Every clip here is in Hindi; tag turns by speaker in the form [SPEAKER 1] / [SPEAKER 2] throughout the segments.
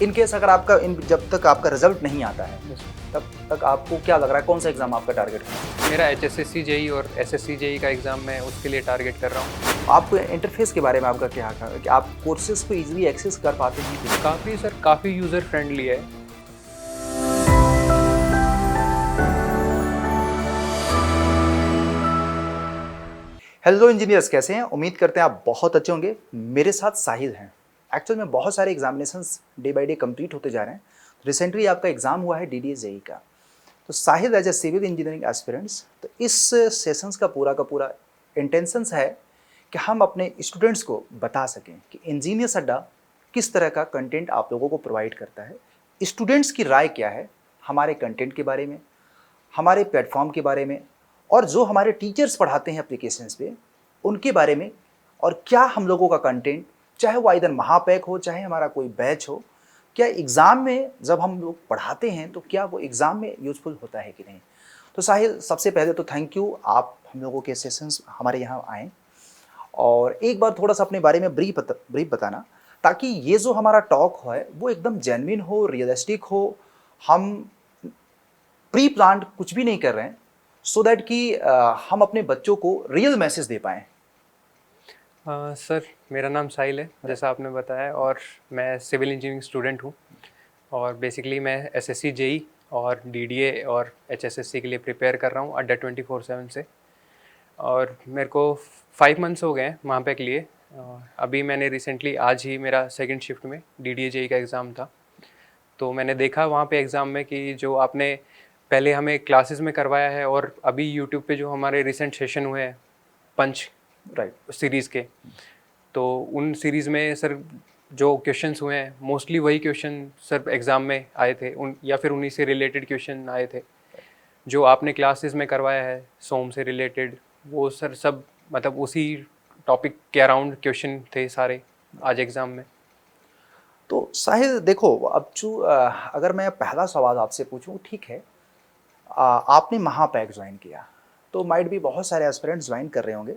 [SPEAKER 1] इन केस अगर आपका जब तक आपका रिजल्ट नहीं आता है
[SPEAKER 2] Yes, sir.
[SPEAKER 1] तब तक आपको क्या लग रहा है कौन सा एग्जाम आपका टारगेट है?
[SPEAKER 2] मेरा HSSC जेई और SSC जेई का एग्ज़ाम मैं उसके लिए टारगेट कर रहा हूँ।
[SPEAKER 1] आपको इंटरफेस के बारे में आपका क्या है कि आप कोर्सेज को इजीली एक्सेस कर पाते हैं कि नहीं?
[SPEAKER 2] काफ़ी सर काफ़ी यूज़र फ्रेंडली है।
[SPEAKER 1] हेलो इंजीनियर्स, कैसे हैं? उम्मीद करते हैं आप बहुत अच्छे होंगे। मेरे साथ साहिल हैं। एक्चुअल में बहुत सारे examinations day by day complete होते जा रहे हैं। रिसेंटली आपका एग्जाम हुआ है DDA जेई का। तो Sahil as a civil engineering aspirants, तो इस सेशंस का पूरा इंटेंशंस है कि हम अपने स्टूडेंट्स को बता सकें कि इंजीनियर्स अड्डा किस तरह का कंटेंट आप लोगों को प्रोवाइड करता है, स्टूडेंट्स की राय क्या है हमारे कंटेंट के बारे में, हमारे प्लेटफॉर्म के बारे में, और जो हमारे टीचर्स पढ़ाते हैं एप्लीकेशंस पे उनके बारे में, और क्या हम लोगों का कंटेंट, चाहे वो आइदर महापैक हो चाहे हमारा कोई बैच हो, क्या एग्ज़ाम में जब हम लोग पढ़ाते हैं तो क्या वो एग्ज़ाम में यूज़फुल होता है कि नहीं। तो साहिल, सबसे पहले तो थैंक यू, आप हम लोगों के सेशंस हमारे यहाँ आएँ और एक बार थोड़ा सा अपने बारे में ब्रीफ बताना, ताकि ये जो हमारा टॉक है वो एकदम जेन्युइन हो, रियलिस्टिक हो। हम प्री प्लान्ड कुछ भी नहीं कर रहे हैं, सो दैट कि हम अपने बच्चों को रियल मैसेज दे पाएँ।
[SPEAKER 2] सर मेरा नाम साहिल है, जैसा आपने बताया, और मैं सिविल इंजीनियरिंग स्टूडेंट हूँ। और बेसिकली मैं SSC जेई और DDA और HSSC के लिए प्रिपेयर कर रहा हूँ अड्डा 24/7 से। और मेरे को 5 मंथ्स हो गए हैं महापैक के लिए। अभी मैंने रिसेंटली आज ही मेरा सेकंड शिफ्ट में DDA जेई का एग्ज़ाम था। तो मैंने देखा वहाँ पे एग्ज़ाम में कि जो आपने पहले हमें क्लासेस में करवाया है और अभी यूट्यूब पे जो हमारे रिसेंट सेशन हुए हैं पंच
[SPEAKER 1] राइट।
[SPEAKER 2] सीरीज़ के, तो उन सीरीज़ में सर जो क्वेश्चंस हुए हैं मोस्टली वही क्वेश्चन सर एग्ज़ाम में आए थे, उन या फिर उन्हीं से रिलेटेड क्वेश्चन आए थे। जो आपने क्लासेस में करवाया है सोम से रिलेटेड, वो सर सब मतलब उसी टॉपिक के अराउंड क्वेश्चन थे सारे आज एग्ज़ाम में।
[SPEAKER 1] तो साहिल देखो, अब अगर मैं पहला सवाल आपसे पूछूं, ठीक है, आपने महापैक ज्वाइन किया तो माइट भी बहुत सारे एस्पिरेंट्स ज्वाइन कर रहे होंगे।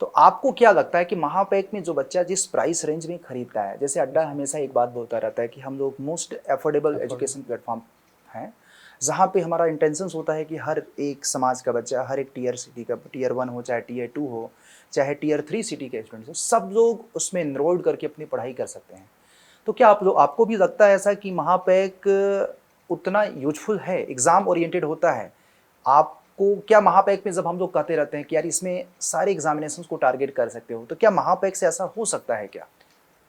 [SPEAKER 1] तो आपको क्या लगता है कि महापैक में जो बच्चा जिस प्राइस रेंज में खरीदता है, जैसे अड्डा हमेशा एक बात बोलता रहता है कि हम लोग मोस्ट एफोर्डेबल एजुकेशन प्लेटफॉर्म हैं, जहाँ पे हमारा इंटेंशंस होता है कि हर एक समाज का बच्चा, हर एक टीयर सिटी का, टीयर 1 हो चाहे टीयर 2 हो चाहे टीयर 3 सिटी के स्टूडेंट्स हो, सब लोग उसमें इनरोल्ड करके अपनी पढ़ाई कर सकते हैं। तो क्या आपको भी लगता है ऐसा कि महापैक उतना यूजफुल है, एग्ज़ाम ओरिएंटेड होता है? आपको क्या महापैक में जब हम लोग कहते रहते हैं कि यार इसमें सारे एग्जामिनेशंस को टारगेट कर सकते हो, तो क्या महापैक से ऐसा हो सकता है क्या?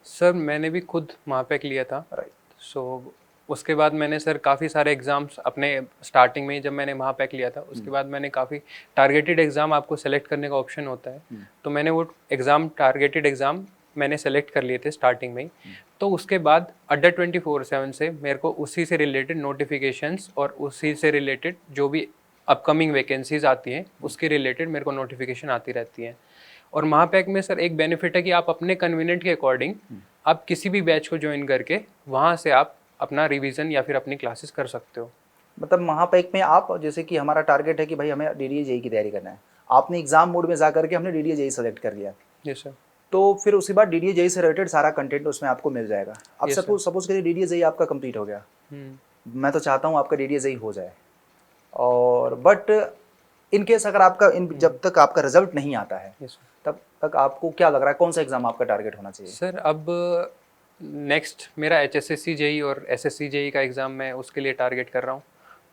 [SPEAKER 2] सर मैंने भी खुद महापैक लिया था।
[SPEAKER 1] राइट।
[SPEAKER 2] सो उसके बाद मैंने सर काफ़ी सारे एग्ज़ाम्स अपने स्टार्टिंग में ही जब मैंने महापैक लिया था उसके बाद मैंने काफ़ी टारगेटेड एग्ज़ाम, आपको सेलेक्ट करने का ऑप्शन होता है, तो मैंने वो टारगेटेड एग्ज़ाम मैंने सेलेक्ट कर लिए थे स्टार्टिंग में ही। तो उसके बाद अड्डा 24/7 से मेरे को उसी से रिलेटेड नोटिफिकेशंस और उसी से रिलेटेड जो भी अपकमिंग वैकेंसीज आती हैं उसके रिलेटेड मेरे को नोटिफिकेशन आती रहती हैं। और महापैक में सर एक बेनिफिट है कि आप अपने कन्वीनियंट के अकॉर्डिंग आप किसी भी बैच को ज्वाइन करके वहाँ से आप अपना रिवीजन या फिर अपनी क्लासेस कर सकते हो।
[SPEAKER 1] मतलब महापैक में आप, जैसे कि हमारा टारगेट है कि भाई हमें DDA जेई की तैयारी करना है, आपने एग्जाम मोड में जा करके हमने DDA जेई सेलेक्ट कर लिया,
[SPEAKER 2] यस सर।
[SPEAKER 1] तो फिर उसके बाद DDA जेई से रिलेटेड सारा कंटेंट उसमें आपको मिल जाएगा। अब
[SPEAKER 2] यस सर।
[SPEAKER 1] सपोज करिए DDA जेई आपका कंप्लीट हो गया, मैं तो चाहता हूँ आपका DDA जेई हो जाए, और बट इन केस अगर आपका जब तक आपका रिजल्ट नहीं आता है
[SPEAKER 2] यस सर।
[SPEAKER 1] तब तक आपको क्या लग रहा है कौन सा एग्जाम आपका टारगेट होना चाहिए?
[SPEAKER 2] सर अब नेक्स्ट मेरा HSSC जेई और SSC जेई का एग्ज़ाम मैं उसके लिए टारगेट कर रहा हूँ।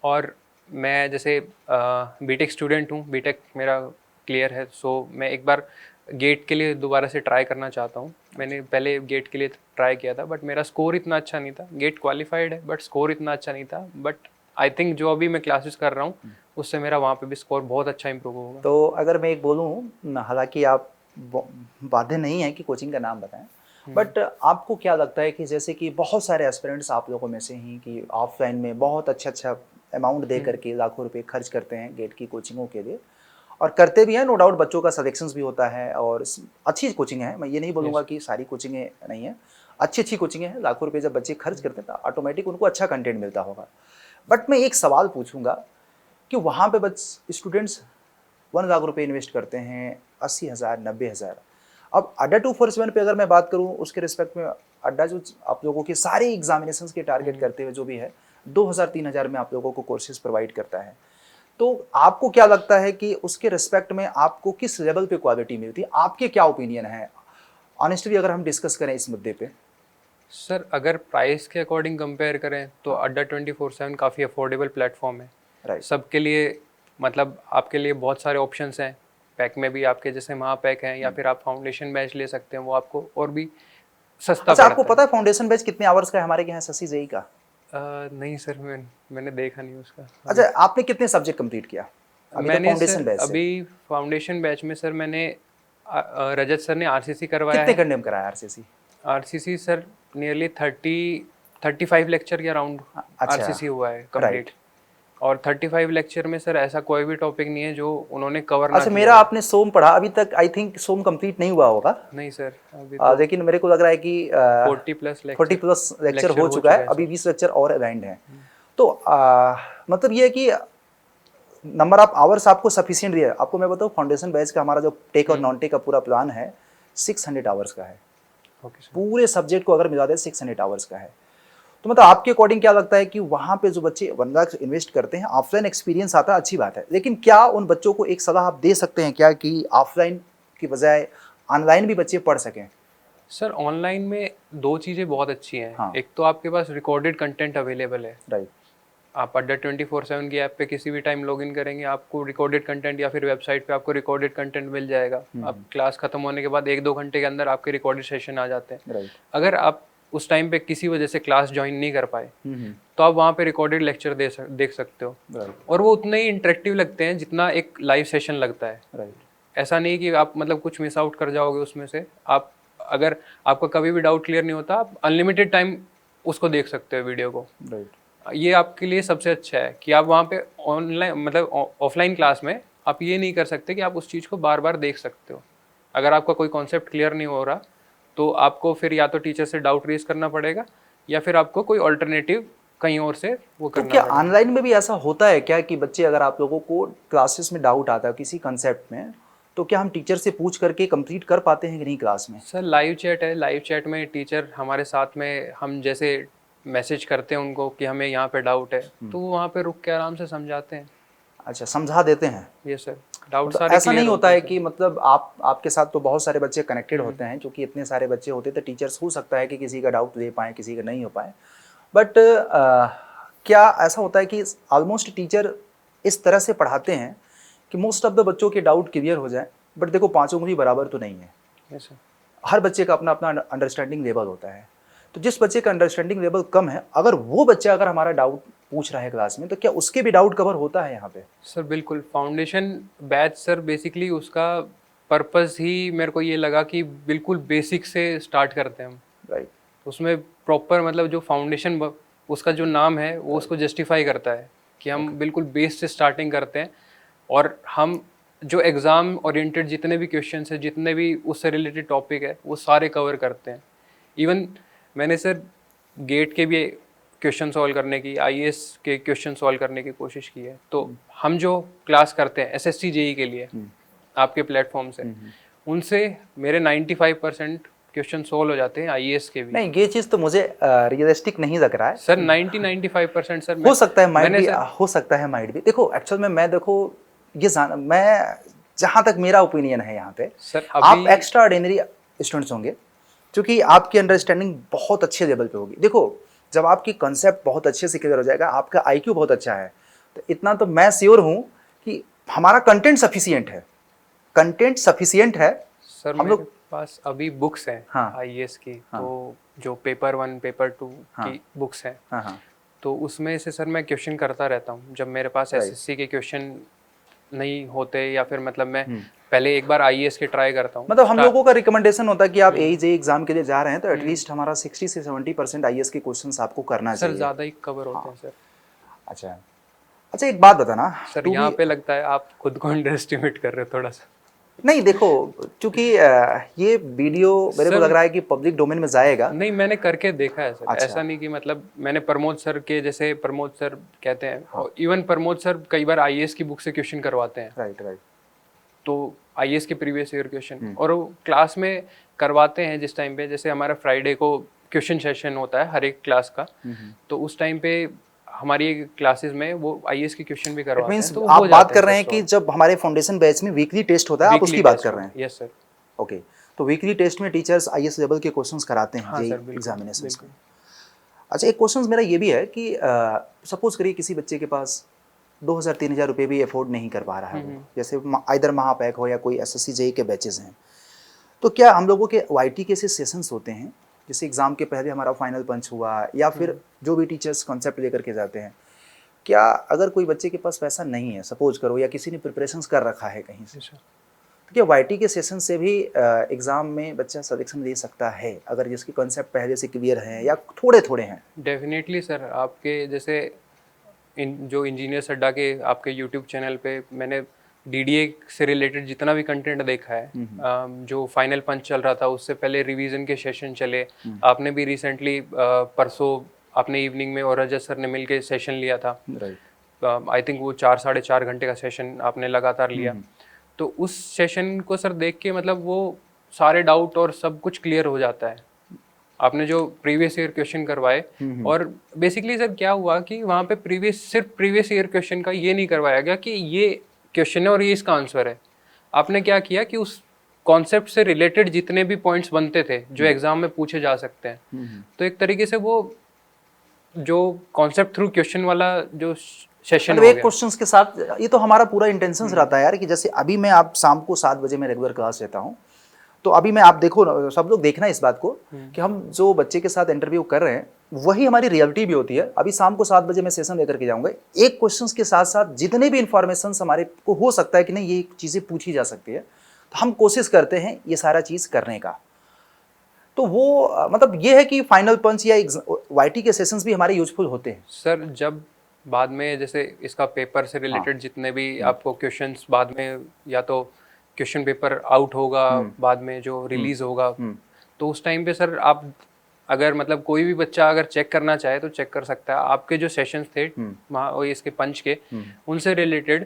[SPEAKER 2] और मैं जैसे बीटेक स्टूडेंट हूँ, बीटेक मेरा क्लियर है, सो मैं एक बार गेट के लिए दोबारा से ट्राई करना चाहता हूँ। मैंने पहले गेट के लिए ट्राई किया था बट मेरा स्कोर इतना अच्छा नहीं था। गेट क्वालिफाइड है बट स्कोर इतना अच्छा नहीं था, बट आई थिंक जो अभी मैं क्लासेस कर रहा हूँ उससे मेरा वहाँ पे भी स्कोर बहुत अच्छा इंप्रूव होगा।
[SPEAKER 1] तो अगर मैं एक बोलूँ, हालांकि आप बाध्य नहीं है कि कोचिंग का नाम बताएं, बट आपको क्या लगता है कि जैसे कि बहुत सारे एस्पिरेंट्स आप लोगों में से ही कि ऑफलाइन में बहुत अच्छा अमाउंट दे करके लाखों रुपए खर्च करते हैं गेट की कोचिंगों के लिए, और करते भी हैं, नो डाउट, बच्चों का सिलेक्शंस भी होता है और अच्छी कोचिंग है, मैं ये नहीं बोलूँगा कि सारी कोचिंगें नहीं है, अच्छी कोचिंगें हैं। लाखों रुपए जब बच्चे खर्च करते हैं तो ऑटोमेटिक उनको अच्छा कंटेंट मिलता होगा। बट मैं एक सवाल पूछूंगा कि वहाँ पे स्टूडेंट्स 1 लाख रुपए इन्वेस्ट करते हैं, 80,000 90,000। अब अड्डा 24/7 पे अगर मैं बात करूँ उसके रिस्पेक्ट में, अड्डा जो आप लोगों के सारे एग्जामिनेशंस के टारगेट करते हुए जो भी है 2000-3000 में आप लोगों को कोर्सेज प्रोवाइड करता है। तो आपको क्या लगता है कि उसके रिस्पेक्ट में आपको किस लेवल पे क्वालिटी मिलती है? आपके क्या ओपिनियन है ऑनेस्टली अगर हम डिस्कस करें इस मुद्दे पे?
[SPEAKER 2] सर अगर प्राइस के अकॉर्डिंग कंपेयर करें तो अड्डा 24/7 काफ़ी अफोर्डेबल प्लेटफॉर्म है
[SPEAKER 1] राइट।
[SPEAKER 2] सबके लिए। मतलब आपके लिए बहुत सारे ऑप्शंस हैं। पैक में भी आपके जैसे महापैक हैं या फिर आप फाउंडेशन बैच ले सकते हैं, वो आपको और भी सस्ता
[SPEAKER 1] अच्छा, आपको
[SPEAKER 2] पड़ता
[SPEAKER 1] पता है फाउंडेशन बैच कितने आवर्स का है हमारे यहाँ शशि जेई का?
[SPEAKER 2] नहीं सर, मैंने देखा नहीं उसका।
[SPEAKER 1] अच्छा, आपने कितने सब्जेक्ट कंप्लीट किया अभी तक
[SPEAKER 2] मैंने
[SPEAKER 1] फाउंडेशन
[SPEAKER 2] सर
[SPEAKER 1] बैच से?
[SPEAKER 2] अभी फाउंडेशन बैच में सर मैंने रजत सर ने आरसीसी करवाया
[SPEAKER 1] कितने
[SPEAKER 2] है।
[SPEAKER 1] घंटे में कराया RCC?
[SPEAKER 2] RCC sir nearly 35 lecture के अराउंड
[SPEAKER 1] अच्छा,
[SPEAKER 2] आरसीसी हुआ है कंप्लीट। और 35 लेक्चर में सर ऐसा कोई भी टॉपिक नहीं है जो उन्होंने कवर ना
[SPEAKER 1] अच्छा,
[SPEAKER 2] किया
[SPEAKER 1] मेरा
[SPEAKER 2] हो।
[SPEAKER 1] आपने सोम पढ़ा अभी तक, आई थिंक सोम कंप्लीट नहीं हुआ होगा।
[SPEAKER 2] नहीं सर, अभी तो
[SPEAKER 1] लेकिन मेरे को लग रहा है कि
[SPEAKER 2] 40
[SPEAKER 1] प्लस लेक्चर हो चुका है, अभी 20 लेक्चर और अराउंड है। तो मतलब ये है कि नंबर ऑफ आवर्स आपको सफिशिएंट दिया है। आपको मैं बताऊँ फाउंडेशन बैच का हमारा जो टेक और नॉन टेक का पूरा प्लान है 600 आवर्स का है।
[SPEAKER 2] Okay sir.
[SPEAKER 1] पूरे सब्जेक्ट को अगर मिला दे 600 आवर्स का है। तो मतलब आपके अकॉर्डिंग क्या लगता है कि वहाँ पे जो बच्चे 1 लाख इन्वेस्ट करते हैं, ऑफलाइन एक्सपीरियंस आता है, अच्छी बात है, लेकिन क्या उन बच्चों को एक सलाह आप दे सकते हैं क्या कि ऑफलाइन की बजाय ऑनलाइन भी बच्चे पढ़ सकें?
[SPEAKER 2] सर ऑनलाइन में दो चीज़ें बहुत अच्छी हैं।
[SPEAKER 1] हाँ।
[SPEAKER 2] एक तो आपके पास रिकॉर्डेड कंटेंट अवेलेबल है।
[SPEAKER 1] राइट।
[SPEAKER 2] आप अड्डा 24/7 की ऐप पे किसी भी टाइम लॉगिन करेंगे, आपको रिकॉर्डेड कंटेंट या फिर वेबसाइट पे आपको रिकॉर्डेड कंटेंट मिल जाएगा। अब क्लास खत्म होने के बाद 1-2 घंटे के अंदर आपके रिकॉर्डेड सेशन आ जाते हैं।
[SPEAKER 1] राइट।
[SPEAKER 2] अगर आप उस टाइम पे किसी वजह से क्लास ज्वाइन नहीं कर पाए
[SPEAKER 1] हम्म।
[SPEAKER 2] तो आप वहाँ पे रिकॉर्डेड लेक्चर देख सकते हो।
[SPEAKER 1] राइट।
[SPEAKER 2] और वो उतने ही इंटरेक्टिव लगते हैं जितना एक लाइव सेशन लगता है।
[SPEAKER 1] राइट।
[SPEAKER 2] ऐसा नहीं कि आप मतलब कुछ मिस आउट कर जाओगे उसमें से। आप अगर आपका कभी भी डाउट क्लियर नहीं होता, आप अनलिमिटेड टाइम उसको देख सकते हो वीडियो को।
[SPEAKER 1] राइट।
[SPEAKER 2] ये आपके लिए सबसे अच्छा है कि आप वहाँ पे ऑनलाइन मतलब ऑफलाइन क्लास में आप ये नहीं कर सकते कि आप उस चीज़ को बार बार देख सकते हो। अगर आपका कोई कॉन्सेप्ट क्लियर नहीं हो रहा तो आपको फिर या तो टीचर से डाउट रेज करना पड़ेगा या फिर आपको कोई ऑल्टरनेटिव कहीं और से वो
[SPEAKER 1] तो
[SPEAKER 2] करना
[SPEAKER 1] क्या
[SPEAKER 2] पड़ेगा।
[SPEAKER 1] ऑनलाइन में भी ऐसा होता है क्या कि बच्चे अगर आप लोगों को क्लासेस में डाउट आता है किसी कंसेप्ट में, तो क्या हम टीचर से पूछ करके कंप्लीट कर पाते हैं कि नहीं क्लास में?
[SPEAKER 2] सर लाइव चैट है, लाइव चैट में टीचर हमारे साथ में, हम जैसे मैसेज करते हैं उनको कि हमें यहाँ पे डाउट है तो वो वहाँ पे रुक के आराम से समझाते हैं।
[SPEAKER 1] अच्छा, समझा देते हैं।
[SPEAKER 2] ये सर डाउट
[SPEAKER 1] तो
[SPEAKER 2] सारे
[SPEAKER 1] ऐसा नहीं
[SPEAKER 2] क्लियर
[SPEAKER 1] होता
[SPEAKER 2] होते
[SPEAKER 1] है
[SPEAKER 2] हैं
[SPEAKER 1] कि मतलब आपके साथ तो बहुत सारे बच्चे कनेक्टेड होते हैं, क्योंकि इतने सारे बच्चे होते तो टीचर्स हो सकता है कि किसी का डाउट ले पाए, किसी का नहीं हो पाए, बट क्या ऐसा होता है कि ऑलमोस्ट टीचर इस तरह से पढ़ाते हैं कि मोस्ट ऑफ द बच्चों के डाउट क्लियर हो जाए? बट देखो, पाँचों उंगली बराबर तो नहीं है।
[SPEAKER 2] ये सर।
[SPEAKER 1] हर बच्चे का अपना अपना अंडरस्टैंडिंग लेवल होता है। तो जिस बच्चे का अंडरस्टैंडिंग लेवल कम है, अगर वो बच्चा अगर हमारा डाउट पूछ रहा है क्लास में, तो क्या उसके भी डाउट कवर होता है यहाँ पे?
[SPEAKER 2] सर बिल्कुल। फाउंडेशन बैच सर बेसिकली उसका पर्पस ही मेरे को ये लगा कि बिल्कुल बेसिक से स्टार्ट करते हैं हम।
[SPEAKER 1] राइट।
[SPEAKER 2] उसमें प्रॉपर मतलब जो फाउंडेशन उसका जो नाम है वो उसको जस्टिफाई करता है कि हम बिल्कुल बेस से स्टार्टिंग करते हैं। और हम जो एग्ज़ाम ओरिएंटेड जितने भी क्वेश्चन है, जितने भी उससे रिलेटेड टॉपिक है, वो सारे कवर करते हैं। इवन मैंने सर गेट के भी क्वेश्चन सॉल्व करने की, आईएएस के क्वेश्चन सॉल्व करने की कोशिश की है। तो हम जो क्लास करते हैं एसएससी जेई के लिए आपके प्लेटफॉर्म से, उनसे मेरे 95% क्वेश्चन सॉल्व हो जाते हैं आईएएस के भी।
[SPEAKER 1] नहीं, ये चीज़ तो मुझे रियलिस्टिक नहीं लग रहा है
[SPEAKER 2] सर 90-95% सर।
[SPEAKER 1] हो सकता है माइट भी, हो सकता है माइट भी। देखो एक्चुअल में मैं देखो मैं जहाँ तक मेरा ओपिनियन है यहाँ पे,
[SPEAKER 2] सर
[SPEAKER 1] आप एक्स्ट्रा ऑर्डिनरी स्टूडेंट्स होंगे क्योंकि आपकी अंडरस्टैंडिंग बहुत अच्छे लेवल पे होगी। देखो, जब आपकी कंसेप्ट बहुत अच्छे से क्लियर हो जाएगा, आपका आईक्यू बहुत अच्छा है, तो इतना तो मैं श्योर हूँ कि हमारा कंटेंट सफिशिएंट है। कंटेंट सफिशिएंट है
[SPEAKER 2] सर।
[SPEAKER 1] हम लोग
[SPEAKER 2] पास अभी बुक्स हैं
[SPEAKER 1] हाँ।
[SPEAKER 2] आईएएस की।
[SPEAKER 1] हाँ।
[SPEAKER 2] तो जो पेपर 1 पेपर 2
[SPEAKER 1] हाँ।
[SPEAKER 2] की बुक्स हैं,
[SPEAKER 1] हाँ हाँ,
[SPEAKER 2] तो उसमें से सर मैं क्वेश्चन करता रहता हूँ। जब मेरे पास एसएससी के क्वेश्चन नहीं होते या फिर मतलब मैं पहले एक बार आईएएस के ट्राई करता हूँ।
[SPEAKER 1] मतलब हम लोगों का रिकमेंडेशन होता है कि आप एई एग्जाम के लिए जा रहे हैं तो एटलीस्ट हमारा 60 से 70% आईएएस के क्वेश्चंस आपको करना
[SPEAKER 2] सर
[SPEAKER 1] चाहिए।
[SPEAKER 2] ज़्यादा ही कवर होते हैं सर।
[SPEAKER 1] अच्छा अच्छा, एक बात बताना
[SPEAKER 2] सर, यहाँ पे लगता है आप खुद को अंडर एस्टिमेट कर रहे हो थोड़ा सा।
[SPEAKER 1] नहीं देखो, चूंकि ये वीडियो मेरे को लग रहा है कि पब्लिक डोमेन में जाएगा।
[SPEAKER 2] नहीं, मैंने करके देखा है सर।
[SPEAKER 1] अच्छा।
[SPEAKER 2] ऐसा नहीं कि मतलब मैंने प्रमोद सर के, जैसे प्रमोद सर कहते हैं, और इवन प्रमोद सर कई बार आईएएस की बुक से क्वेश्चन करवाते हैं।
[SPEAKER 1] Right right.
[SPEAKER 2] तो आईएएस के प्रीवियस ईयर क्वेश्चन और वो क्लास में करवाते हैं जिस टाइम पे, जैसे हमारा फ्राइडे को क्वेश्चन सेशन होता है हर एक क्लास का, तो उस टाइम पे हमारी क्लासेस में वो आईएएस के क्वेश्चन भी करवाते हैं।
[SPEAKER 1] मीन्स
[SPEAKER 2] तो
[SPEAKER 1] आप बात कर रहे हैं कि जब हमारे फाउंडेशन बैच में वीकली टेस्ट होता है, आप उसकी बात कर रहे हैं?
[SPEAKER 2] Yes sir.
[SPEAKER 1] ओके, तो वीकली टेस्ट में टीचर्स आईएएस लेवल के क्वेश्चंस कराते हैं
[SPEAKER 2] हाँ
[SPEAKER 1] जेईई
[SPEAKER 2] सर, बिल्कुल,
[SPEAKER 1] एग्जामिनेशंस का।
[SPEAKER 2] बिल्कुल।
[SPEAKER 1] अच्छा, एक क्वेश्चन मेरा ये भी है कि सपोज करिए किसी बच्चे के पास 2000-3000 रुपये भी अफोर्ड नहीं कर पा रहा है वो, जैसे आइदर महापैक हो या कोई एसएससी जेईई के बैचेस हैं, तो क्या हम लोगों के वाईटी के ऐसे सेशंस होते हैं जैसे एग्जाम के पहले हमारा फाइनल पंच हुआ या फिर जो भी टीचर्स कॉन्सेप्ट लेकर के जाते हैं, क्या अगर कोई बच्चे के पास पैसा नहीं है सपोज करो, या किसी ने प्रिपरेशंस कर रखा है कहीं से, तो क्या वाईटी के सेशन से भी एग्जाम में बच्चा सिलेक्शन दे सकता है अगर जिसके कॉन्सेप्ट पहले से क्लियर हैं या थोड़े थोड़े हैं?
[SPEAKER 2] डेफिनेटली सर, आपके जैसे जो इंजीनियर अड्डा के आपके यूट्यूब चैनल पे मैंने डीडीए से रिलेटेड जितना भी कंटेंट देखा है, जो फाइनल पंच चल रहा था उससे पहले रिवीजन के सेशन चले, आपने भी रिसेंटली परसों आपने इवनिंग में और रजत सर ने मिलके सेशन लिया था, आई थिंक वो 4-4.5 घंटे का सेशन आपने लगातार लिया। तो उस सेशन को सर देख के मतलब वो सारे डाउट और सब कुछ क्लियर हो जाता है। आपने जो प्रीवियस ईयर क्वेश्चन करवाए, और बेसिकली सर क्या हुआ कि वहाँ पे सिर्फ प्रीवियस ईयर क्वेश्चन का ये नहीं करवाया गया कि ये क्वेश्चन है और ये इसका आंसर है। आपने क्या किया कि उस कॉन्सेप्ट से रिलेटेड जितने भी पॉइंट्स बनते थे जो एग्जाम में पूछे जा सकते हैं, तो एक तरीके से वो जो कॉन्सेप्ट थ्रू क्वेश्चन वाला जो सेशन
[SPEAKER 1] मतलब एक क्वेश्चंस के साथ, ये तो हमारा पूरा इंटेंशन रहता है यार कि जैसे अभी मैं आप शाम को 7 बजे में रेगुलर क्लास लेता हूँ, तो अभी मैं आप देखो सब लोग देखना इस बात को कि हम जो बच्चे के साथ इंटरव्यू कर रहे हैं वही हमारी रियलिटी भी होती है। अभी शाम को 7 बजे मैं सेशन लेकर के जाऊंगा, एक क्वेश्चंस के साथ साथ जितने भी इंफॉर्मेशन हमारे को हो सकता है कि नहीं ये चीज़ें पूछी जा सकती है, तो हम कोशिश करते हैं ये सारा चीज़ करने का। तो वो मतलब ये है कि फाइनल पंच या वाईटी के सेशंस भी हमारे यूजफुल होते हैं
[SPEAKER 2] सर। जब बाद में जैसे इसका पेपर से रिलेटेड जितने भी आपको क्वेश्चंस बाद में, या तो क्वेश्चन पेपर आउट होगा बाद में जो रिलीज होगा, तो उस टाइम पे सर आप अगर मतलब कोई भी बच्चा अगर चेक करना चाहे तो चेक कर सकता है। आपके जो सेशंस थे वहाँ इसके पंच के, उनसे related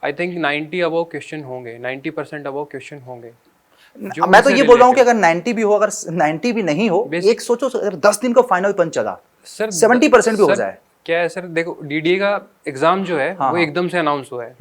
[SPEAKER 2] I think 90 above question होंगे, 90% अबव क्वेश्चन होंगे।
[SPEAKER 1] मैं तो ये बोल रहा हूँ कि अगर 90 भी हो, अगर 90 भी नहीं हो, एक सोचो अगर 10 दिन का फाइनल पंच चला सर, 70% भी हो जाए।
[SPEAKER 2] क्या है सर, देखो डीडीए का एग्जाम जो है वो एकदम से अनाउंस हुआ है।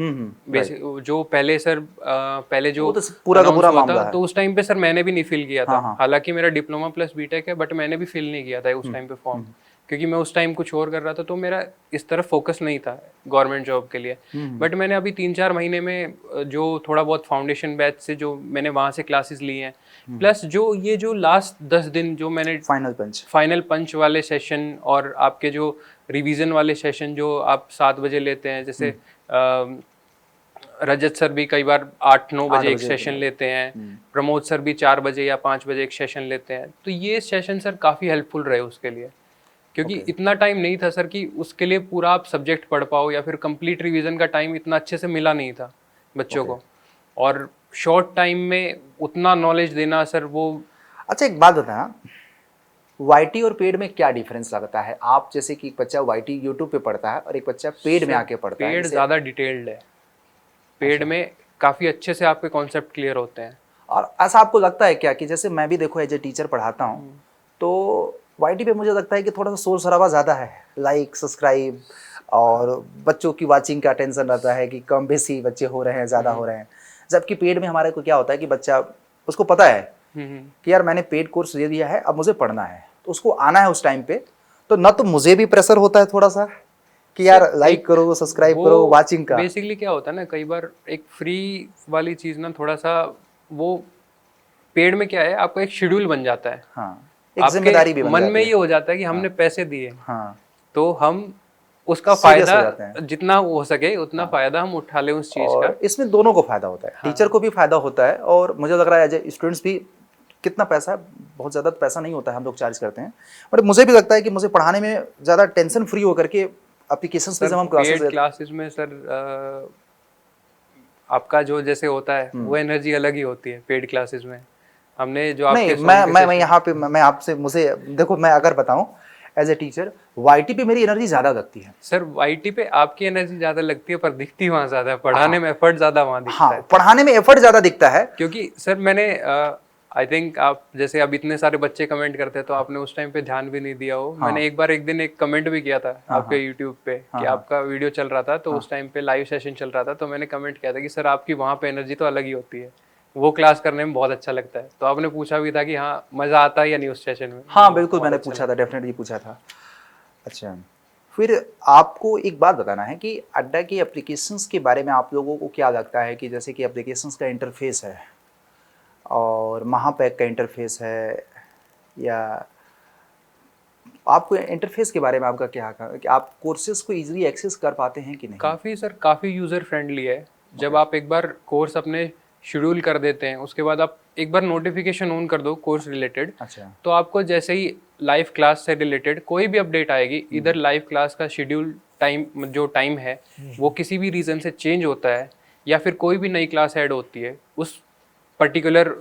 [SPEAKER 2] जो पहले सर पहले जो
[SPEAKER 1] तो पूरा का पूरा मामला है,
[SPEAKER 2] तो उस टाइम पे सर मैंने भी नहीं फिल किया था। हालांकि मेरा डिप्लोमा प्लस बीटेक है, बट मैंने भी फिल नहीं किया था उस टाइम पे फॉर्म, क्योंकि मैं उस टाइम कुछ और कर रहा था, तो मेरा इस तरफ फोकस नहीं था गवर्नमेंट जॉब के लिए। बट मैंने अभी 3-4 महीने में जो थोड़ा बहुत फाउंडेशन बैच से जो मैंने वहाँ से क्लासेस ली हैं, प्लस जो ये जो लास्ट 10 दिन जो मैंने फाइनल पंच वाले सेशन और आपके जो रिवीजन वाले सेशन जो आप 7 बजे लेते हैं, जैसे रजत सर भी कई बार 8-9 बजे एक सेशन लेते हैं, प्रमोद सर भी 4 बजे या 5 बजे एक सेशन लेते हैं, तो ये सेशन सर काफ़ी हेल्पफुल रहे उसके लिए, क्योंकि इतना टाइम नहीं था सर कि उसके लिए पूरा आप सब्जेक्ट पढ़ पाओ, या फिर कंप्लीट रिवीजन का टाइम इतना अच्छे से मिला नहीं था बच्चों को, और शॉर्ट टाइम में उतना नॉलेज देना सर वो।
[SPEAKER 1] अच्छा, एक बात बताना, वाईटी और पेड में क्या डिफरेंस लगता है? आप जैसे कि एक बच्चा वाईटी यूट्यूब पे पढ़ता है और एक बच्चा पेड में आके पढ़ता है।
[SPEAKER 2] पेड ज़्यादा डिटेल्ड है, पेड में काफ़ी अच्छे से आपके कॉन्सेप्ट क्लियर होते हैं।
[SPEAKER 1] और ऐसा आपको लगता है क्या कि जैसे मैं भी देखो एज ए टीचर पढ़ाता हूँ, तो वाईटी पे मुझे लगता है कि थोड़ा सा शोर शराबा ज़्यादा है, लाइक सब्सक्राइब और बच्चों की वाचिंग का टेंशन रहता है कि कम बेसी बच्चे हो रहे हैं, ज़्यादा हो रहे हैं। जबकि पेड में हमारे को क्या होता है कि बच्चा उसको पता है कि यार मैंने पेड कोर्स दे दिया है, अब मुझे पढ़ना है, तो उसको आना है उस टाइम पे, तो ना तो मुझे भी प्रेशर होता है थोड़ा सा कि यार लाइक करो, सब्सक्राइब करो, वाचिंग का।
[SPEAKER 2] बेसिकली क्या होता है ना, कई बार एक फ्री वाली चीज़ ना थोड़ा सा वो पेड में क्या है, आपका एक शेड्यूल बन जाता है।
[SPEAKER 1] हाँ, एक जिम्मेदारी भी बन
[SPEAKER 2] मन
[SPEAKER 1] जाती
[SPEAKER 2] में
[SPEAKER 1] है।
[SPEAKER 2] ये हो जाता है कि हमने पैसे दिए,
[SPEAKER 1] हाँ,
[SPEAKER 2] तो हम उसका फायदा जितना हो सके उतना फायदा हम उठा लें उस चीज का।
[SPEAKER 1] इसमें दोनों को फायदा होता है, टीचर को भी फायदा होता है, और मुझे लग रहा है एज ए स्टूडेंट्स भी। कितना पैसा है, बहुत ज़्यादा पैसा नहीं होता है, हम लोग चार्ज करते हैं, बट मुझे भी लगता है कि मुझे पढ़ाने में ज़्यादा टेंशन फ्री होकर के एप्लीकेशंस पे जब हम
[SPEAKER 2] क्लासेस में सर आपका जो जैसे होता है वो एनर्जी अलग ही होती है पेड क्लासेस में। हमने जो आपके
[SPEAKER 1] मैं यहाँ पे मैं आपसे मुझे देखो, मैं अगर बताऊँ एज ए टीचर, वाईटी पे मेरी एनर्जी ज़्यादा लगती है।
[SPEAKER 2] सर वाईटी पे आपकी एनर्जी ज़्यादा लगती है, पर दिखती वहाँ ज़्यादा है, पढ़ाने में एफर्ट ज़्यादा वहाँ दिखता है।
[SPEAKER 1] पढ़ाने में एफर्ट ज़्यादा दिखता है,
[SPEAKER 2] क्योंकि सर मैंने आई थिंक आप जैसे अब इतने सारे बच्चे कमेंट करते हैं तो आपने उस टाइम पे ध्यान भी नहीं दिया हो। मैंने एक दिन एक कमेंट भी किया था आपके यूट्यूब पे कि आपका वीडियो चल रहा था तो उस टाइम पे लाइव सेशन चल रहा था, तो मैंने कमेंट किया था कि सर आपकी वहाँ पे एनर्जी तो अलग ही होती है, वो क्लास करने में बहुत अच्छा लगता है। तो आपने पूछा भी था कि हाँ मज़ा आता है या नहीं उस सेशन में।
[SPEAKER 1] हाँ बिल्कुल, मैंने पूछा था, डेफिनेटली पूछा था। अच्छा, फिर आपको एक बात बताना है कि अड्डा की एप्लीकेशंस के बारे में आप लोगों को क्या लगता है कि जैसे कि एप्लीकेशंस का इंटरफेस है और महापैक का इंटरफेस है, या आपको इंटरफेस के बारे में आपका क्या है कि आप कोर्सेज को इजीली एक्सेस कर पाते हैं कि नहीं?
[SPEAKER 2] काफ़ी यूज़र फ्रेंडली है। जब आप एक बार कोर्स अपने शेड्यूल कर देते हैं उसके बाद आप एक बार नोटिफिकेशन ऑन कर दो कोर्स रिलेटेड,
[SPEAKER 1] अच्छा,
[SPEAKER 2] तो आपको जैसे ही लाइव क्लास से रिलेटेड कोई भी अपडेट आएगी, इधर लाइव क्लास का शेड्यूल टाइम जो टाइम है वो किसी भी रीज़न से चेंज होता है या फिर कोई भी नई क्लास ऐड होती है उस पर्टिकुलर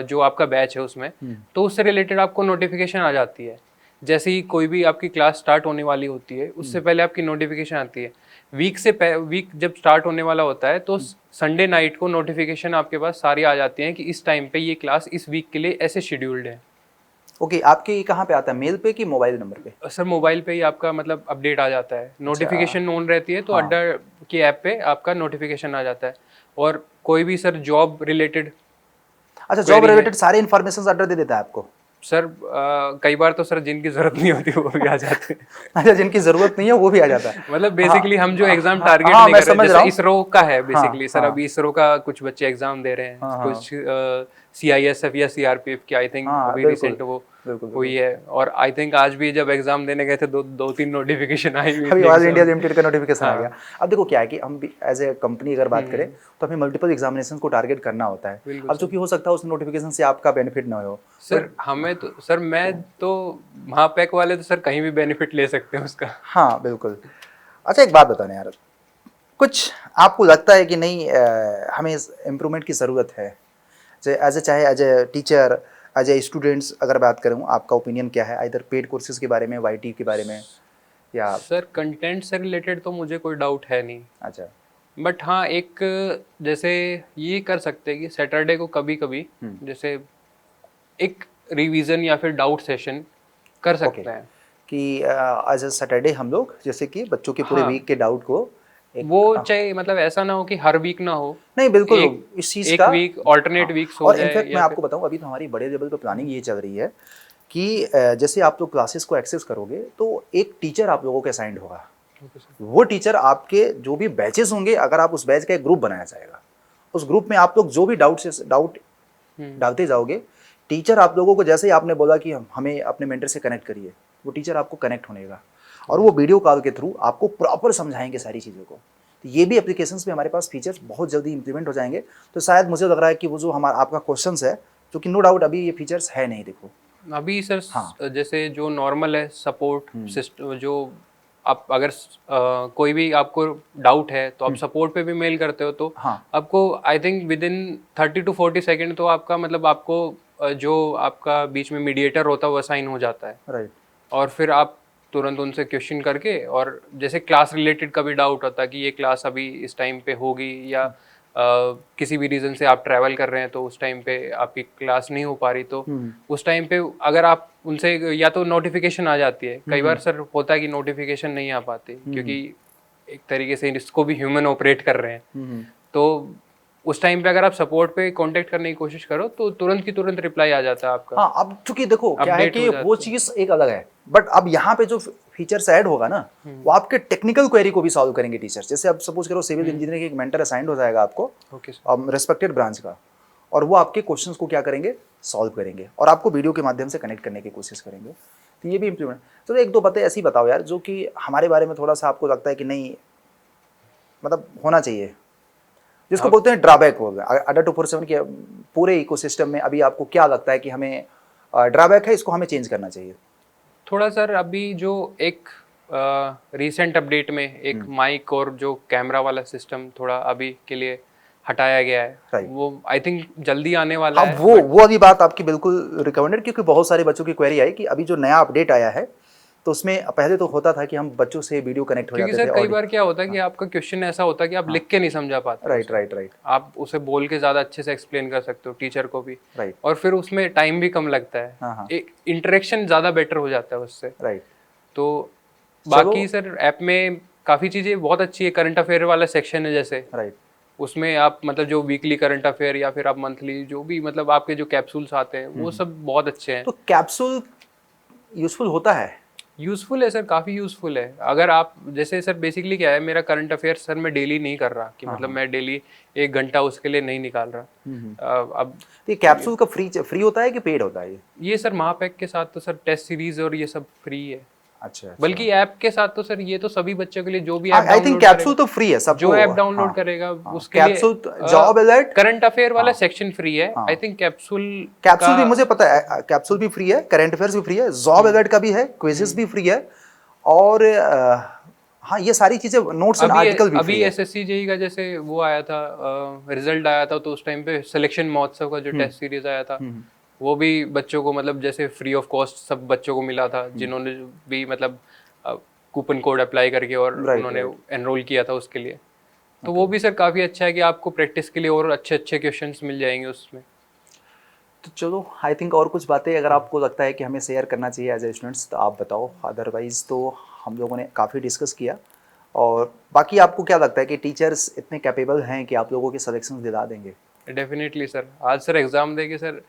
[SPEAKER 2] जो आपका बैच है उसमें, तो उससे रिलेटेड आपको नोटिफिकेशन आ जाती है। जैसे ही कोई भी आपकी क्लास स्टार्ट होने वाली होती है उससे पहले आपकी नोटिफिकेशन आती है। वीक जब स्टार्ट होने वाला होता है तो संडे नाइट को नोटिफिकेशन आपके पास सारी आ जाती हैं कि इस टाइम पे ये क्लास इस वीक के लिए ऐसे शेड्यूल्ड है।
[SPEAKER 1] ओके, आपके ये कहाँ पे आता है, मेल पे कि मोबाइल नंबर पे?
[SPEAKER 2] सर मोबाइल पे ही आपका मतलब अपडेट आ जाता है, नोटिफिकेशन ऑन रहती है तो
[SPEAKER 1] हाँ।
[SPEAKER 2] अड्डा की ऐप पे आपका नोटिफिकेशन आ जाता है। और कोई भी सर जॉब रिलेटेड
[SPEAKER 1] अच्छा, जॉब रिलेटेड सारे इन्फॉर्मेशन अड्डा दे देता है आपको?
[SPEAKER 2] सर कई बार तो सर जिनकी जरूरत नहीं होती वो भी आ जाते हैं।
[SPEAKER 1] अच्छा, जिनकी जरूरत नहीं है वो भी आ जाता है।
[SPEAKER 2] मतलब बेसिकली हम जो एग्जाम
[SPEAKER 1] हाँ,
[SPEAKER 2] टारगेट
[SPEAKER 1] हाँ,
[SPEAKER 2] नहीं
[SPEAKER 1] मैं
[SPEAKER 2] कर रहे,
[SPEAKER 1] समझ रहा
[SPEAKER 2] जैसे
[SPEAKER 1] हूँ।
[SPEAKER 2] इसरो का है
[SPEAKER 1] हाँ,
[SPEAKER 2] बेसिकली सर,
[SPEAKER 1] हाँ।
[SPEAKER 2] अभी इसरो का कुछ बच्चे एग्जाम दे रहे हैं,
[SPEAKER 1] हाँ, हाँ।
[SPEAKER 2] कुछ CISF या CRPF की आई थिंक
[SPEAKER 1] हाँ,
[SPEAKER 2] अभी
[SPEAKER 1] बिल्कुल,
[SPEAKER 2] रिसेंट वो
[SPEAKER 1] बिल्कुल,
[SPEAKER 2] हुई है। और आई थिंक आज भी जब एग्जाम देने गए थे दो तीन नोटिफिकेशन आई हुई
[SPEAKER 1] अभी
[SPEAKER 2] थी
[SPEAKER 1] ऑल इंडिया
[SPEAKER 2] एग्जाम।
[SPEAKER 1] लिमिटेड का नोटिफिकेशन आ
[SPEAKER 2] हाँ।
[SPEAKER 1] गया। अब देखो क्या है कि हम भी एज ए कंपनी अगर बात करें तो हमें मल्टीपल एग्जामिनेशन को टारगेट करना होता है।
[SPEAKER 2] बिल्कुल
[SPEAKER 1] अब
[SPEAKER 2] सर।
[SPEAKER 1] चूंकि हो सकता है उस नोटिफिकेशन से आपका बेनिफिट ना हो,
[SPEAKER 2] सर हमें तो सर मैं तो महापैक वाले तो सर कहीं भी बेनिफिट ले सकते हैं उसका।
[SPEAKER 1] हाँ बिल्कुल। अच्छा, एक बात बताना यार, कुछ आपको लगता है कि नहीं हमें इम्प्रूवमेंट की ज़रूरत है, चाहे as a teacher, as a students अगर बात करूँ, आपका ओपिनियन क्या है इधर पेड कोर्सेज के बारे में, YT के बारे में, या?
[SPEAKER 2] सर कंटेंट से रिलेटेड तो मुझे कोई डाउट है नहीं,
[SPEAKER 1] अच्छा।
[SPEAKER 2] बट हाँ एक जैसे ये कर सकते हैं कि सैटरडे को कभी कभी जैसे एक रिवीजन या फिर डाउट सेशन कर
[SPEAKER 1] ओके,
[SPEAKER 2] सकते हैं।
[SPEAKER 1] कि एज ए सैटरडे हम लोग जैसे कि बच्चों के पूरे
[SPEAKER 2] हाँ
[SPEAKER 1] वीक के डाउट को एक
[SPEAKER 2] वो चाहे मतलब ऐसा ना हो कि हर वीक ना हो,
[SPEAKER 1] नहीं बिल्कुल
[SPEAKER 2] एक
[SPEAKER 1] इस चीज़
[SPEAKER 2] एक
[SPEAKER 1] का।
[SPEAKER 2] वीक
[SPEAKER 1] हाँ,
[SPEAKER 2] ऑल्टरनेट वीक्स हो
[SPEAKER 1] और
[SPEAKER 2] जाए
[SPEAKER 1] इनफैक्ट
[SPEAKER 2] या
[SPEAKER 1] मैं
[SPEAKER 2] फिर
[SPEAKER 1] आपको बताऊं, अभी तो हमारी बड़े लेवल पे प्लानिंग ये चल रही है कि जैसे आप लोग क्लासेस को एक्सेस करोगे तो एक टीचर आप लोगों के असाइंड होगा। वो टीचर आपके जो भी बैचेस होंगे, अगर आप उस बैच का एक ग्रुप बनाया जाएगा, उस ग्रुप में आप लोग जो भी डाउट डालते जाओगे, टीचर आप लोगों को जैसे ही आपने बोला कि हमें अपने मेंटर से कनेक्ट करिए, वो टीचर आपको कनेक्ट होने का और वो वीडियो कॉल के थ्रू आपको प्रॉपर समझाएंगे सारी चीज़ों को। तो ये भी एप्लीकेशंस में हमारे पास फीचर्स बहुत जल्दी इंप्लीमेंट हो जाएंगे। तो शायद मुझे लग रहा है कि वो जो हमारा आपका क्वेश्चन है, जो कि नो डाउट अभी ये फीचर्स है नहीं, देखो
[SPEAKER 2] अभी सर
[SPEAKER 1] हाँ।
[SPEAKER 2] जैसे जो नॉर्मल है सपोर्ट सिस्टम, जो आप अगर कोई भी आपको डाउट है तो आप सपोर्ट पे भी मेल करते हो तो
[SPEAKER 1] हाँ
[SPEAKER 2] आपको I think with in 30 to 40 second तो आपका मतलब आपको जो आपका बीच में मीडिएटर होता है वो असाइन हो जाता है।
[SPEAKER 1] राइट।
[SPEAKER 2] और फिर आप तुरंत उनसे क्वेश्चन करके, और जैसे क्लास रिलेटेड का भी डाउट होता है कि ये क्लास अभी इस टाइम पे होगी या किसी भी रीज़न से आप ट्रैवल कर रहे हैं तो उस टाइम पे आपकी क्लास नहीं हो पा रही, तो उस टाइम पे अगर आप उनसे या तो नोटिफिकेशन आ जाती है, कई बार सर होता है कि नोटिफिकेशन नहीं आ पाती क्योंकि एक तरीके से इसको भी ह्यूमन ऑपरेट कर रहे हैं, तो उस टाइम पे अगर आप सपोर्ट पे कांटेक्ट करने की कोशिश करो तो तुरंत की तुरंत रिप्लाई आ जाता है आपका।
[SPEAKER 1] हाँ, अब चूंकि देखो क्या है
[SPEAKER 2] अपडेट
[SPEAKER 1] कि
[SPEAKER 2] हो
[SPEAKER 1] वो
[SPEAKER 2] जाती है।
[SPEAKER 1] चीज़ एक अलग है, बट अब यहाँ पे जो फीचर्स ऐड होगा ना, वो आपके टेक्निकल क्वेरी को भी सॉल्व करेंगे टीचर्स। जैसे अब सपोज करो सिविल इंजीनियरिंग एक मेंटर असाइंड हो जाएगा आपको
[SPEAKER 2] ओके सर।
[SPEAKER 1] रिस्पेक्टेड ब्रांच का, और वो आपके क्वेश्चंस को क्या करेंगे, सॉल्व करेंगे और आपको वीडियो के माध्यम से कनेक्ट करने की कोशिश करेंगे। तो ये भी इम्प्लीमेंट। तो एक दो बातें ऐसी बताओ यार जो कि हमारे बारे में थोड़ा सा आपको लगता है कि नहीं मतलब होना चाहिए, जिसको बोलते हैं ड्रॉबैक हो गया अड्डा 247 के पूरे इकोसिस्टम में। अभी आपको क्या लगता है कि हमें ड्रॉबैक है, इसको हमें चेंज करना चाहिए?
[SPEAKER 2] थोड़ा सर अभी जो एक रीसेंट अपडेट में एक माइक और जो कैमरा वाला सिस्टम थोड़ा अभी के लिए हटाया गया है,
[SPEAKER 1] Right.
[SPEAKER 2] वो आई थिंक जल्दी आने वाला
[SPEAKER 1] हाँ,
[SPEAKER 2] है।
[SPEAKER 1] वो अभी बात आपकी बिल्कुल रिकमेंडेड, क्योंकि बहुत सारे बच्चों की क्वेरी आई कि अभी जो नया अपडेट आया है तो उसमें पहले तो होता था कि हम बच्चों से वीडियो कनेक्ट हो
[SPEAKER 2] क्योंकि
[SPEAKER 1] जाते
[SPEAKER 2] सर
[SPEAKER 1] थे
[SPEAKER 2] कई बार क्या होता है कि आपका क्वेश्चन ऐसा होता है कि आप लिख के नहीं समझा पाते
[SPEAKER 1] राइट
[SPEAKER 2] उसे।
[SPEAKER 1] राइट राइट
[SPEAKER 2] आप उसे बोल के ज़्यादा अच्छे से एक्सप्लेन कर सकते हो टीचर को भी,
[SPEAKER 1] राइट
[SPEAKER 2] और फिर उसमें टाइम भी कम लगता है,
[SPEAKER 1] हाँ हाँ
[SPEAKER 2] एक इंटरेक्शन ज़्यादा बेटर हो जाता है उससे।
[SPEAKER 1] राइट।
[SPEAKER 2] तो
[SPEAKER 1] चलो
[SPEAKER 2] बाकी सर ऐप में काफ़ी चीज़ें बहुत अच्छी है। करंट अफेयर वाला सेक्शन है जैसे,
[SPEAKER 1] राइट
[SPEAKER 2] उसमें आप मतलब जो वीकली करंट अफेयर या फिर आप मंथली जो भी मतलब आपके जो कैप्सूल्स आते हैं वो सब बहुत अच्छे हैं।
[SPEAKER 1] तो कैप्सूल यूजफुल होता है?
[SPEAKER 2] यूज़फुल है सर, काफ़ी यूज़फुल है। अगर आप जैसे सर बेसिकली क्या है, मेरा करंट अफेयर सर मैं डेली नहीं कर रहा कि मतलब मैं डेली 1 घंटा उसके लिए नहीं निकाल रहा। अब
[SPEAKER 1] तो ये कैप्सूल का फ्री होता है कि पेड होता है
[SPEAKER 2] ये सर महापैक के साथ तो सर टेस्ट सीरीज और ये सब फ्री है।
[SPEAKER 1] अच्छा अच्छा।
[SPEAKER 2] बल्कि ऐप के साथ तो सर ये तो सभी बच्चों के लिए जो भी app
[SPEAKER 1] I think
[SPEAKER 2] download
[SPEAKER 1] capsule
[SPEAKER 2] करेगा,
[SPEAKER 1] तो फ्री है सबको।
[SPEAKER 2] जो ऐप डाउनलोड
[SPEAKER 1] हाँ,
[SPEAKER 2] करेगा
[SPEAKER 1] हाँ,
[SPEAKER 2] उसके लिए
[SPEAKER 1] capsule job alert
[SPEAKER 2] current affair वाला
[SPEAKER 1] हाँ,
[SPEAKER 2] सेक्शन फ्री है।
[SPEAKER 1] हाँ।
[SPEAKER 2] आई थिंक कैप्सूल
[SPEAKER 1] कैप्सूल
[SPEAKER 2] का
[SPEAKER 1] भी मुझे पता है, कैप्सूल भी फ्री है, करंट अफेयर्स भी फ्री है, जॉब अलर्ट का भी है, क्विजेस भी फ्री है, और हाँ ये सारी चीजें, नोट्स एंड
[SPEAKER 2] अभी
[SPEAKER 1] आर्टिकल भी
[SPEAKER 2] अभी
[SPEAKER 1] फ्री है।
[SPEAKER 2] एसएससी जेई का जैसे वो आया था, रिजल्ट आया था, तो उस टाइम पे सिलेक्शन महोत्सव का जो टेस्ट सीरीज आया था वो भी बच्चों को मतलब जैसे फ्री ऑफ कॉस्ट सब बच्चों को मिला था, जिन्होंने भी मतलब कूपन कोड अप्लाई करके और
[SPEAKER 1] राइट
[SPEAKER 2] उन्होंने
[SPEAKER 1] राइट।
[SPEAKER 2] एनरोल किया था उसके लिए। तो वो भी सर काफ़ी अच्छा है कि आपको प्रैक्टिस के लिए और अच्छे अच्छे क्वेश्चंस मिल जाएंगे उसमें।
[SPEAKER 1] तो चलो आई थिंक और कुछ बातें अगर आपको लगता है कि हमें शेयर करना चाहिए एज ए स्टूडेंट्स तो आप बताओ, अदरवाइज तो हम लोगों ने काफ़ी डिस्कस किया। और बाकी आपको क्या लगता है कि टीचर्स इतने कैपेबल हैं कि आप लोगों के सलेक्शन दिला देंगे?
[SPEAKER 2] डेफिनेटली सर, आज सर एग्ज़ाम दे के सर,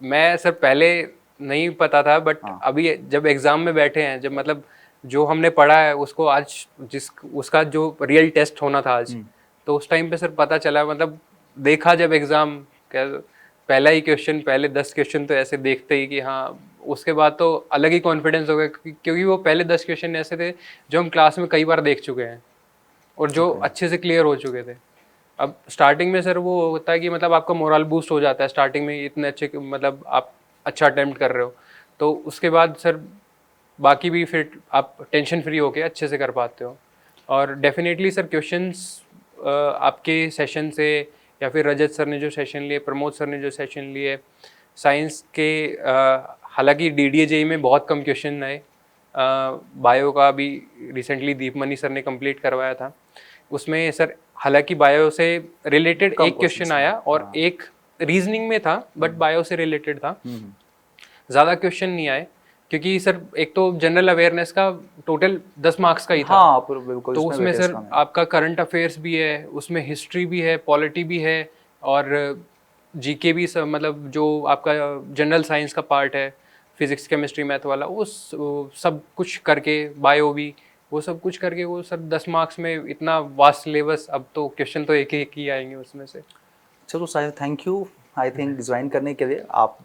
[SPEAKER 2] मैं सर पहले नहीं पता था, बट
[SPEAKER 1] हाँ।
[SPEAKER 2] अभी जब एग्ज़ाम में बैठे हैं, जब मतलब जो हमने पढ़ा है उसको आज जिस उसका जो रियल टेस्ट होना था आज, तो उस टाइम पे सर पता चला, मतलब देखा जब एग्ज़ाम, क्या पहला ही क्वेश्चन, पहले 10 क्वेश्चन तो ऐसे देखते ही कि हाँ, उसके बाद तो अलग ही कॉन्फिडेंस हो गया, क्योंकि वो पहले 10 क्वेश्चन ऐसे थे जो हम क्लास में कई बार देख चुके हैं और जो
[SPEAKER 1] Okay.
[SPEAKER 2] अच्छे से क्लियर हो चुके थे। अब स्टार्टिंग में सर वो होता है कि मतलब आपका मोरल बूस्ट हो जाता है स्टार्टिंग में, इतने अच्छे मतलब आप अच्छा अटेम्प्ट कर रहे हो, तो उसके बाद सर बाकी भी फिर आप टेंशन फ्री होके अच्छे से कर पाते हो। और डेफिनेटली सर क्वेश्चंस आपके सेशन से, या फिर रजत सर ने जो सेशन लिए, प्रमोद सर ने जो सेशन लिए साइंस के, हालांकि डीडीए में बहुत कम क्वेश्चन आए, बायो का भी रिसेंटली दीपमणि सर ने कंप्लीट करवाया था, उसमें सर हालांकि बायो से रिलेटेड
[SPEAKER 1] कम
[SPEAKER 2] एक क्वेश्चन आया और एक रीजनिंग में था, बट बायो से रिलेटेड था, ज़्यादा क्वेश्चन नहीं आए, क्योंकि सर एक तो जनरल अवेयरनेस का टोटल 10 मार्क्स का ही था।
[SPEAKER 1] हाँ बिल्कुल,
[SPEAKER 2] तो उसमें
[SPEAKER 1] वेटेज
[SPEAKER 2] सर
[SPEAKER 1] कम है।
[SPEAKER 2] आपका करंट अफेयर्स भी है, उसमें हिस्ट्री भी है, पॉलिटी भी है, और जीके भी सब, मतलब जो आपका जनरल साइंस का पार्ट है, फिजिक्स केमिस्ट्री मैथ वाला, वो सब कुछ करके, बायो भी, वो सब कुछ करके वो सर 10 मार्क्स में इतना वास्ट सिलेबस, अब तो क्वेश्चन तो एक ही आएंगे उसमें से।
[SPEAKER 1] चलो Sahil, thank you I think join करने के लिए, आप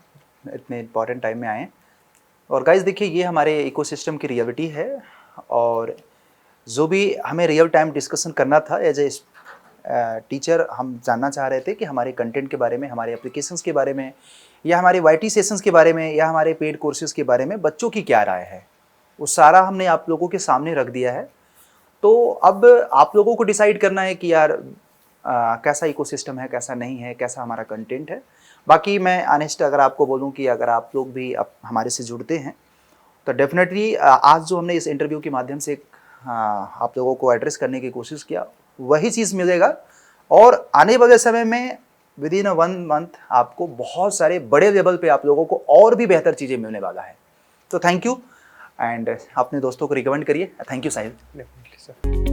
[SPEAKER 1] इतने इंपॉर्टेंट टाइम में आए। और गाइस देखिए, ये हमारे इकोसिस्टम की रियलिटी है, और जो भी हमें रियल टाइम डिस्कशन करना था एज ए टीचर, हम जानना चाह रहे थे कि हमारे कंटेंट के बारे में, हमारे एप्लीकेशंस के बारे में, या हमारे वाईटी सेशंस के बारे में, या हमारे पेड कोर्सेज के बारे में बच्चों की क्या राय है, वो सारा हमने आप लोगों के सामने रख दिया है। तो अब आप लोगों को डिसाइड करना है कि यार कैसा इकोसिस्टम है, कैसा नहीं है, कैसा हमारा कंटेंट है। बाकी मैं ऑनेस्ट अगर आपको बोलूं कि अगर आप लोग भी हमारे से जुड़ते हैं तो डेफिनेटली आज जो हमने इस इंटरव्यू के माध्यम से आप लोगों को एड्रेस करने की कोशिश किया, वही चीज़ मिलेगा। और आने वाले समय में विद इन 1 मंथ आपको बहुत सारे बड़े लेवल पे आप लोगों को और भी बेहतर चीज़ें मिलने वाला है। तो थैंक यू, एंड अपने दोस्तों को रिकमेंड करिए। Thank you Sahil.
[SPEAKER 2] Definitely sir.